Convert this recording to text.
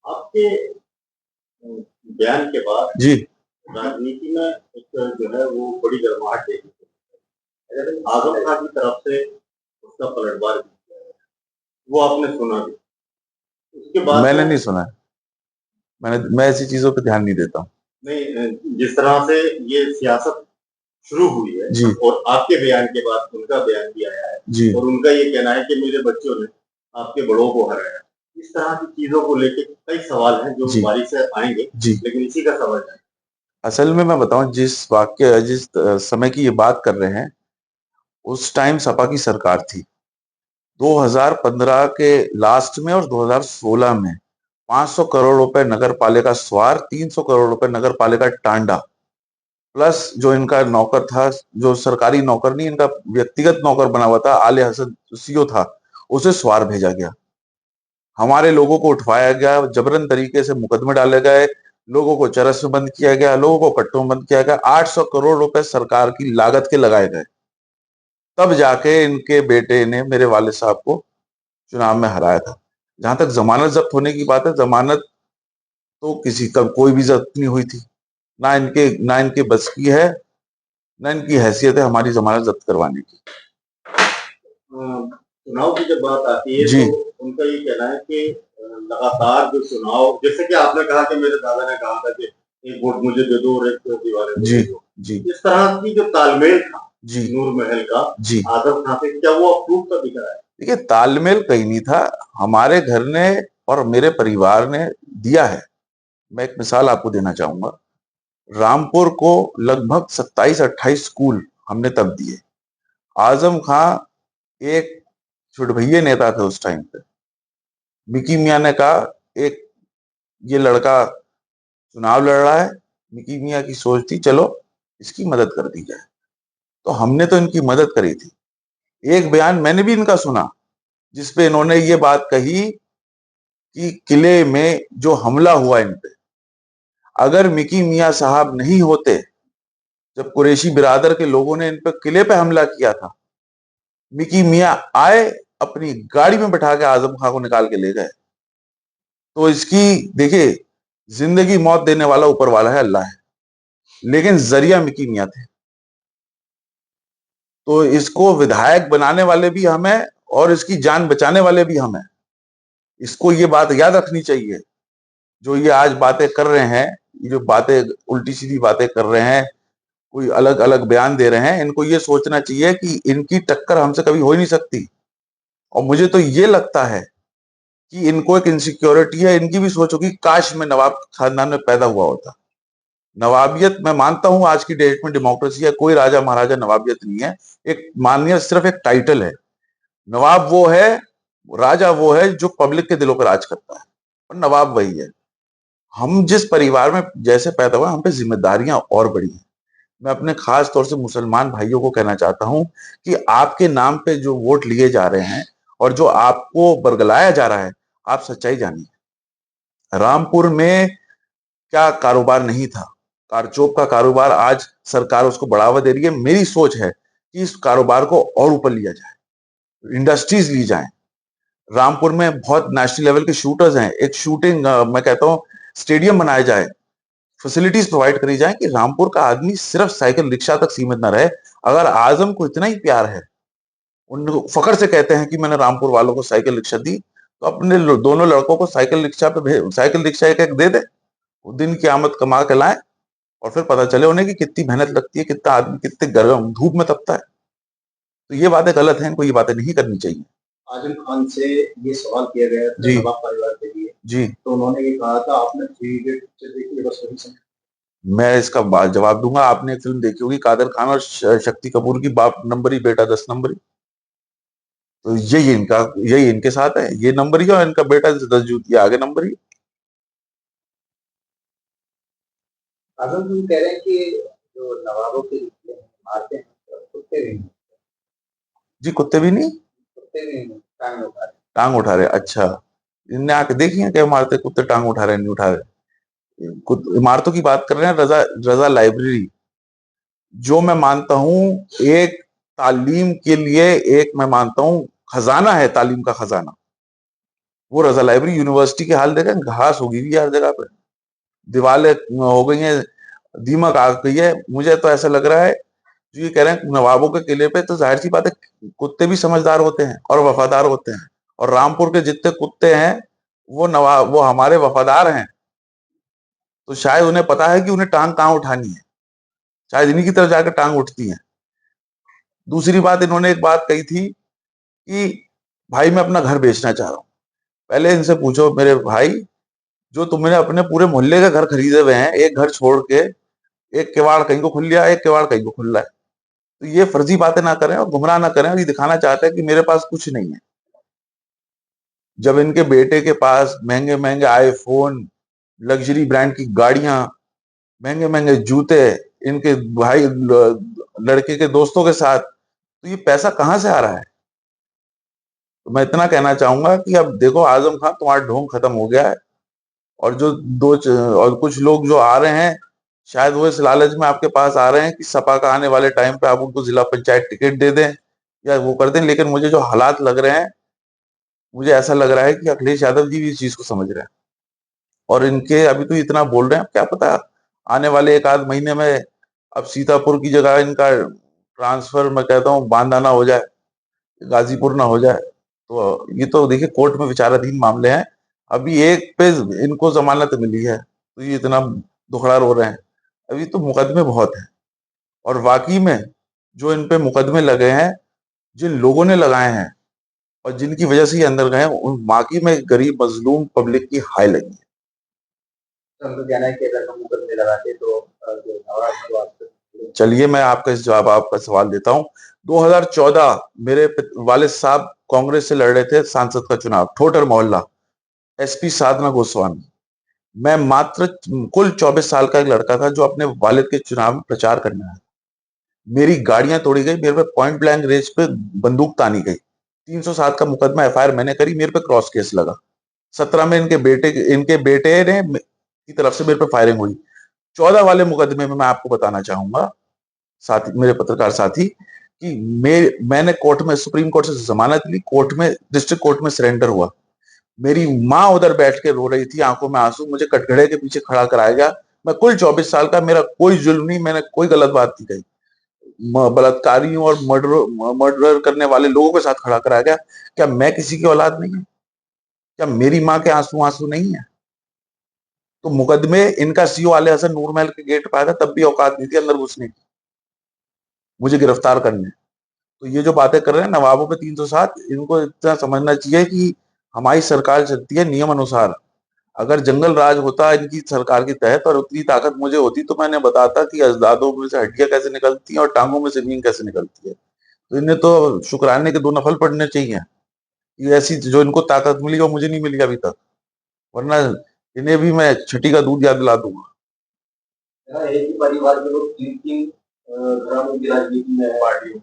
आपके बयान के बाद जी। राजनीति में एक जो है वो बड़ी गर्माहट देखी गई। आजम खान की तरफ से उसका पलटवार भी किया गया। वो आपने सुना भी। उसके बाद मैंने में नहीं सुना है। मैं ऐसी चीजों पे ध्यान नहीं देता हूँ। नहीं, जिस तरह से ये सियासत शुरू हुई है जी। और आपके बयान के बाद उनका बयान भी आया है जी। और उनका ये कहना है कि मेरे बच्चों ने आपके बड़ों को हराया। इस तरह की चीजों को लेके कई सवाल हैं जो जी। बारी से आएंगे, जी। लेकिन इसी का सवाल है। असल में मैं बताऊं, जिस समय की ये बात कर रहे हैं, उस टाइम सपा की सरकार थी। 2015 के लास्ट में और 2016 में 500 करोड़ रुपए नगर पालिका स्वार, 300 करोड़ रुपए नगर पालिका टांडा, प्लस जो इनका नौकर था, जो सरकारी नौकर नहीं, इनका व्यक्तिगत नौकर बना हुआ था, आले हसन सीओ था, उसे स्वार भेजा गया। हमारे लोगों को उठवाया गया, जबरन तरीके से मुकदमे डाले गए, लोगों को चरस में बंद किया गया, लोगों को कट्टों में बंद किया गया। 800 करोड़ रुपए सरकार की लागत के लगाए गए, तब जाके इनके बेटे ने मेरे वाले साहब को चुनाव में हराया था। जहां तक जमानत जब्त होने की बात है, जमानत तो किसी का कोई भी जब्त नहीं हुई थी। ना इनके बस की है, ना इनकी हैसियत है हमारी जमानत जब्त करवाने की। चुनाव की जब बात आती है जी। तो उनका ये कहना है कि लगातार जो चुनाव, जैसे कि आपने कहा कि मेरे दादा ने कहा था कि एक वोट मुझे दे दो और एक दीवाने को जी। दे दो। जी। इस तरह की जो तालमेल था जी। नूर महल का जी। आजम खां से, क्या वो अप्रूव का दिख रहा है? देखिए, तालमेल कहीं नहीं था। हमारे घर ने और मेरे परिवार ने दिया है। मैं एक मिसाल आपको देना चाहूंगा। रामपुर को लगभग 27-28 स्कूल हमने तब दिए। आजम खां एक छुटभइये नेता थे उस टाइम पे। मिकी मियां ने कहा, एक ये लड़का चुनाव लड़ रहा है, मिकी मियां की सोच थी, चलो इसकी मदद कर दी जाए। तो हमने तो इनकी मदद करी थी। एक बयान मैंने भी इनका सुना, जिसपे इन्होंने ये बात कही कि किले में जो हमला हुआ इन पे, अगर मिकी मियां साहब नहीं होते, जब कुरैशी बिरादर के लोगों ने इन पे किले पे हमला किया था, मिकी मियां आए, अपनी गाड़ी में बैठा के आजम खां को निकाल के ले गए। तो इसकी देखिए, जिंदगी मौत देने वाला ऊपर वाला है, अल्लाह है, लेकिन जरिया मिकी मियां थे। तो इसको विधायक बनाने वाले भी हम हैं और इसकी जान बचाने वाले भी हम हैं। इसको ये बात याद रखनी चाहिए। जो ये आज बातें कर रहे हैं, ये जो बातें उल्टी सीधी बातें कर रहे हैं, कोई अलग अलग बयान दे रहे हैं, इनको ये सोचना चाहिए कि इनकी टक्कर हमसे कभी हो ही नहीं सकती। और मुझे तो ये लगता है कि इनको एक इनसिक्योरिटी है, इनकी भी सोच होगी, काश मैं नवाब खानदान में पैदा हुआ होता। नवाबियत, मैं मानता हूं आज की डेट में डेमोक्रेसी है, कोई राजा महाराजा नवाबियत नहीं है। एक माननीय सिर्फ एक टाइटल है। नवाब वो है, राजा वो है जो पब्लिक के दिलों पर राज करता है, और नवाब वही है। हम जिस परिवार में जैसे पैदा हुए, हम पे जिम्मेदारियां और बड़ी हैं। मैं अपने खास तौर से मुसलमान भाइयों को कहना चाहता हूं कि आपके नाम पे जो वोट लिए जा रहे हैं और जो आपको बरगलाया जा रहा है, आप सच्चाई जानिए। रामपुर में क्या कारोबार नहीं था? कारचोप का कारोबार आज सरकार उसको बढ़ावा दे रही है। मेरी सोच है कि इस कारोबार को और ऊपर लिया जाए, इंडस्ट्रीज ली जाए। रामपुर में बहुत नेशनल लेवल के शूटर्स हैं, एक शूटिंग मैं कहता हूं स्टेडियम बनाया जाए, फैसिलिटीज प्रोवाइड करी जाए, कि रामपुर का आदमी सिर्फ साइकिल रिक्शा तक सीमित ना रहे। अगर आजम को इतना ही प्यार है, उन फखर से कहते हैं कि मैंने रामपुर वालों को साइकिल रिक्शा दी, तो अपने दोनों लड़कों को साइकिल रिक्शा पे साइकिल रिक्शा एक एक दे दे, वो दिन की आमद कमा के लाए, और फिर पता चले उन्हें कि कितनी मेहनत लगती है, कितना आदमी कितने गर्म धूप में तपता है। तो ये बातें गलत हैं, इनको ये बातें नहीं करनी चाहिए। आजम खान से ये सवाल किया गया था जी। नवाब परिवार के लिए, जी। तो उन्होंने ये कहा था आपने थ्री इडियट पिक्चर देखी है, बस वही समझ। मैं इसका जवाब दूंगा। आपने एक फिल्म देखी होगी, कादर खान और शक्ति कपूर की, बाप नंबरी बेटा 10 नंबरी। तो यही इनके साथ है, ये नंबरी है और इनका बेटा 10 जूतियां आगे नंबरी। आजम खान कह रहे हैं कि जो नवाबों के मारते हैं तो कुत्ते भी नहीं, जी, कुत्ते भी नहीं कुत्ते भी नहीं टांग उठा रहे। टांग उठा रहे? अच्छा, इनने आके देखी है क्या मारते कुत्ते टांग उठा रहे नहीं उठा रहे? इमारतों की बात कर रहे हैं। रजा रजा लाइब्रेरी, जो मैं मानता हूं एक तालीम के लिए, एक मैं मानता हूं खजाना है, तालीम का खजाना। वो रजा लाइब्रेरी यूनिवर्सिटी के हाल देखें, घास होगी भी हर जगह पे, दीवारें हो गई हैं, दीमक आ गई है। मुझे तो ऐसा लग रहा है, जो ये कह रहे हैं नवाबों के किले पे, तो जाहिर सी बात है कुत्ते भी समझदार होते हैं और वफादार होते हैं, और रामपुर के जितने कुत्ते हैं वो हमारे वफादार हैं। तो शायद उन्हें पता है कि उन्हें टांग कहाँ उठानी है, शायद इन्हीं की तरफ जाकर टांग उठती है। दूसरी बात, इन्होंने एक बात कही थी कि भाई मैं अपना घर बेचना चाह रहा हूँ। पहले इनसे पूछो मेरे भाई, जो तुमने अपने पूरे मोहल्ले के घर खरीदे हुए हैं, एक घर छोड़ के एक किवाड़ कहीं को खुल लिया, एक किवाड़ कहीं को खुल रहा है, तो ये फर्जी बातें ना करें और गुमराह ना करें और ये दिखाना चाहते हैं कि मेरे पास कुछ नहीं है। जब इनके बेटे के पास महंगे महंगे आईफोन, लग्जरी ब्रांड की गाड़ियां, महंगे महंगे जूते, इनके भाई लड़के के दोस्तों के साथ, तो ये पैसा कहाँ से आ रहा है? तो मैं इतना कहना चाहूंगा कि अब देखो आजम खान, तुम्हारा ढोंग खत्म हो गया है। और जो और कुछ लोग जो आ रहे हैं, शायद वो इस लालच में आपके पास आ रहे हैं कि सपा का आने वाले टाइम पे आप उनको जिला पंचायत टिकट दे दें या वो कर दें। लेकिन मुझे जो हालात लग रहे हैं, मुझे ऐसा लग रहा है कि अखिलेश यादव जी भी इस चीज को समझ रहे हैं, और इनके अभी तो इतना बोल रहे हैं, क्या पता आने वाले एक आध महीने में अब सीतापुर की जगह इनका ट्रांसफर, मैं कहता हूँ, बांदा ना हो जाए, गाजीपुर ना हो जाए। तो ये तो देखिए कोर्ट में विचाराधीन मामले हैं। अभी एक पे इनको जमानत मिली है, तो ये इतना दुखड़ा रो रहे हैं। अभी तो मुकदमे बहुत हैं, और वाकई में जो इन पे मुकदमे लगे हैं, जिन लोगों ने लगाए हैं और जिनकी वजह से ये अंदर गए हैं, उन वाकई में गरीब मजलूम पब्लिक की हाय लगी है। तो हमको कहना है कि अगर हम मुकदमे लगाते तो जो नवाज शरीफ चलिए मैं आपका इस जवाब आपका सवाल देता हूँ। 2014 मेरे वालिद साहब कांग्रेस से लड़ रहे थे सांसद का चुनाव, ठोटर मोहल्ला, एसपी साधना गोस्वामी। मैं मात्र कुल 24 साल का एक लड़का था जो अपने वालिद के चुनाव में प्रचार करने आया। मेरी गाड़ियां तोड़ी गई, मेरे पे पॉइंट ब्लैंक रेंज पे बंदूक तानी गई, 307 का मुकदमा एफआईआर मैंने करी, मेरे पे क्रॉस केस लगा। 17 में इनके बेटे ने की तरफ से मेरे पे फायरिंग हुई। 14 वाले मुकदमे में मैं आपको बताना चाहूंगा साथी, मेरे पत्रकार साथी, कि मैंने कोर्ट में, सुप्रीम कोर्ट से जमानत ली, कोर्ट में, डिस्ट्रिक्ट कोर्ट में सरेंडर हुआ। मेरी माँ उधर बैठ के रो रही थी, आंखों में आंसू, मुझे कटघरे के पीछे खड़ा कराया गया। मैं कुल 24 साल का, मेरा कोई जुल्म नहीं, मैंने कोई गलत बात नहीं कही। बलात्कारियों और मर्डर करने वाले लोगों के साथ खड़ा कराया गया। क्या मैं किसी की औलाद नहीं है? क्या मेरी माँ के आंसू आंसू नहीं है? तो मुकदमे इनका सीओ आले हसन नूर महल के गेट पर आया था, तब भी औकात नहीं थी अंदर घुसने की, मुझे गिरफ्तार करने। तो ये जो बातें कर रहे हैं नवाबों पे 307, इनको इतना समझना चाहिए कि हमारी सरकार चलती है नियम अनुसार। अगर जंगल राज होता इनकी सरकार के तहत और उतनी ताकत मुझे होती, तो मैंने बताता कि अजदादों में से हड्डियां कैसे निकलती हैं और टांगों में से नींद कैसे निकलती है। तो इन्हें तो शुक्राने के 2 नफल पड़ने चाहिए। ये ऐसी जो इनको ताकत मिली वो मुझे नहीं मिली अभी तक, वरना इन्हें भी मैं छठी का दूध याद दिला दूंगा। एक ही परिवार के लोग तीन तीन घरानों की राजनीति में है। पार्टियों